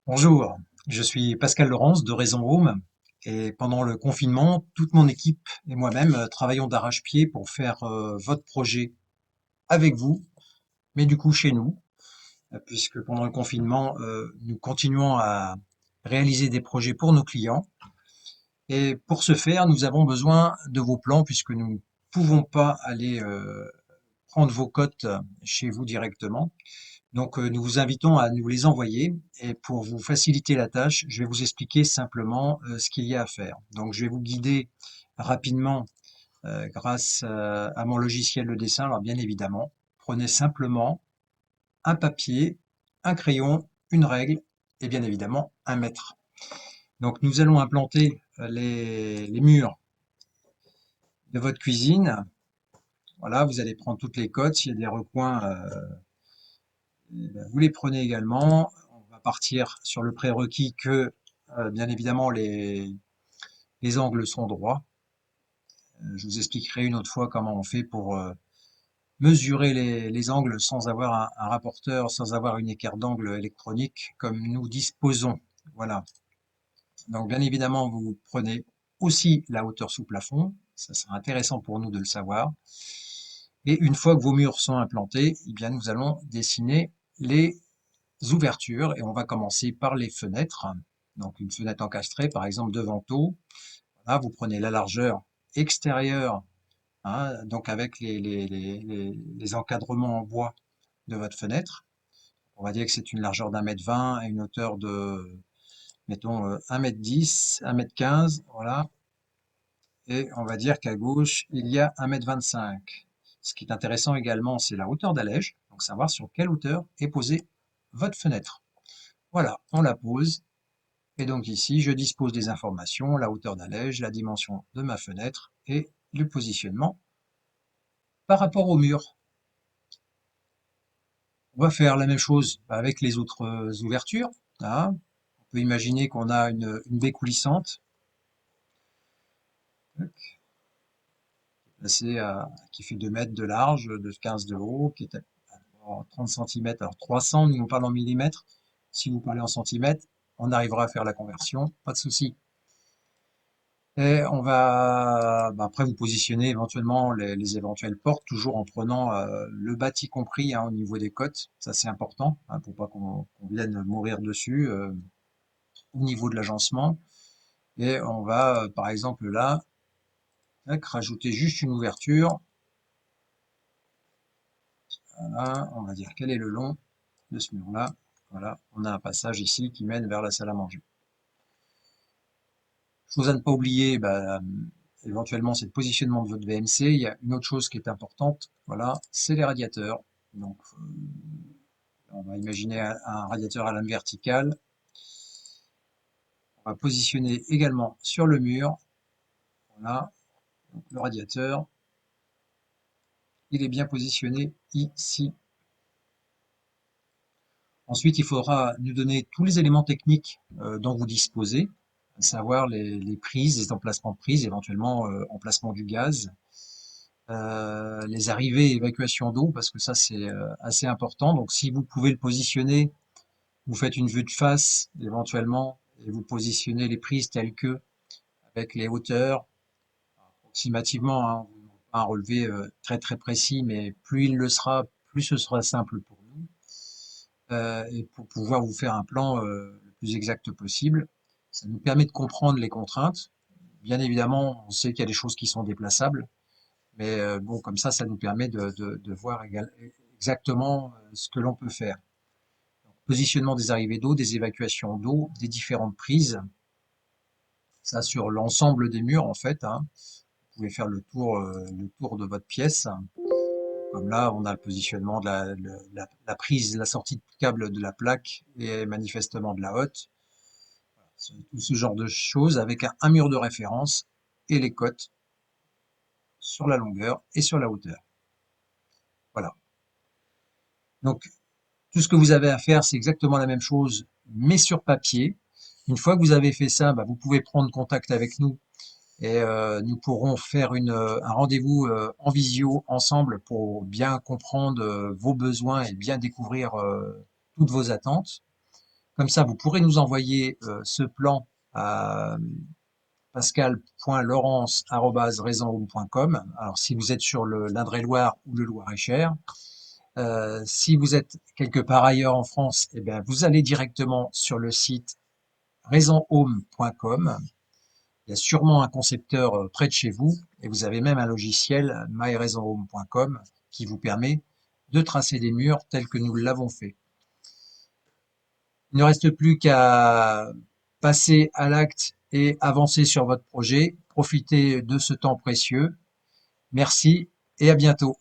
Bonjour, je suis Pascal Laurence de Raison Home et pendant le confinement, toute mon équipe et moi-même travaillons d'arrache-pied pour faire votre projet avec vous, mais du coup chez nous, puisque pendant le confinement, nous continuons à réaliser des projets pour nos clients et pour ce faire, nous avons besoin de vos plans puisque nous ne pouvons pas aller prendre vos cotes chez vous directement. Donc, nous vous invitons à nous les envoyer et pour vous faciliter la tâche, je vais vous expliquer simplement ce qu'il y a à faire. Donc, je vais vous guider rapidement grâce à mon logiciel de dessin. Alors, bien évidemment, prenez simplement un papier, un crayon, une règle et bien évidemment un mètre. Donc, nous allons implanter les murs de votre cuisine. Voilà, vous allez prendre toutes les cotes. S'il y a des recoins, vous les prenez également. On va partir sur le prérequis que, bien évidemment, les angles sont droits. Je vous expliquerai une autre fois comment on fait pour mesurer les angles sans avoir un rapporteur, sans avoir une équerre d'angle électronique comme nous disposons. Voilà. Donc, bien évidemment, vous prenez aussi la hauteur sous plafond. Ça sera intéressant pour nous de le savoir. Et une fois que vos murs sont implantés, eh bien, nous allons dessiner les ouvertures et on va commencer par les fenêtres. Donc une fenêtre encastrée, par exemple de Vento. Voilà, vous prenez la largeur extérieure, hein, donc avec les encadrements en bois de votre fenêtre. On va dire que c'est une largeur d'1,20 m et une hauteur de, mettons, 1,10 m, 1,15 m, voilà. Et on va dire qu'à gauche, il y a 1,25 m. Ce qui est intéressant également, c'est la hauteur d'allège, donc savoir sur quelle hauteur est posée votre fenêtre. Voilà, on la pose. Et donc ici, je dispose des informations, la hauteur d'allège, la dimension de ma fenêtre et le positionnement par rapport au mur. On va faire la même chose avec les autres ouvertures. Hein. On peut imaginer qu'on a une baie coulissante placée qui fait 2 mètres de large, de 15 de haut, qui est à 30 cm. Alors 300, nous on parle en millimètres. Si vous parlez en centimètres, on arrivera à faire la conversion, pas de souci. Et on va après vous positionner éventuellement les éventuelles portes, toujours en prenant le bâti compris hein, au niveau des côtes. Ça c'est important hein, pour pas qu'on vienne mourir dessus au niveau de l'agencement. Et on va par exemple là tac, rajouter juste une ouverture. Voilà, on va dire quel est le long de ce mur-là. Voilà, on a un passage ici qui mène vers la salle à manger. Chose à ne pas oublier, éventuellement, c'est le positionnement de votre VMC. Il y a une autre chose qui est importante, voilà, c'est les radiateurs. Donc, on va imaginer un radiateur à lame verticale. On va positionner également sur le mur. Voilà, donc le radiateur, il est bien positionné ici. Ensuite, il faudra nous donner tous les éléments techniques dont vous disposez, à savoir les prises, les emplacements de prises, éventuellement emplacement du gaz, les arrivées et évacuation d'eau, parce que ça c'est assez important. Donc si vous pouvez le positionner, vous faites une vue de face éventuellement, et vous positionnez les prises telles que, avec les hauteurs, approximativement, hein, pas un relevé très très précis, mais plus il le sera, plus ce sera simple pour nous, et pour pouvoir vous faire un plan le plus exact possible. Ça nous permet de comprendre les contraintes. Bien évidemment, on sait qu'il y a des choses qui sont déplaçables, mais bon, comme ça nous permet de voir exactement ce que l'on peut faire. Donc, positionnement des arrivées d'eau, des évacuations d'eau, des différentes prises, ça sur l'ensemble des murs en fait. Hein. Vous pouvez faire le tour de votre pièce. Comme là, on a le positionnement de la prise, la sortie de câble de la plaque et manifestement de la hotte. Tout ce genre de choses avec un mur de référence et les cotes sur la longueur et sur la hauteur. Voilà. Donc, tout ce que vous avez à faire, c'est exactement la même chose, mais sur papier. Une fois que vous avez fait ça, vous pouvez prendre contact avec nous et nous pourrons faire un rendez-vous en visio ensemble pour bien comprendre vos besoins et bien découvrir toutes vos attentes. Comme ça, vous pourrez nous envoyer ce plan à pascal.laurence@raisinhome.com. Alors, si vous êtes sur l'Indre-et-Loire ou le Loir-et-Cher, si vous êtes quelque part ailleurs en France, eh bien, vous allez directement sur le site raisonhome.com. Il y a sûrement un concepteur près de chez vous et vous avez même un logiciel myraisonhome.com qui vous permet de tracer des murs tels que nous l'avons fait. Il ne reste plus qu'à passer à l'acte et avancer sur votre projet. Profitez de ce temps précieux. Merci et à bientôt.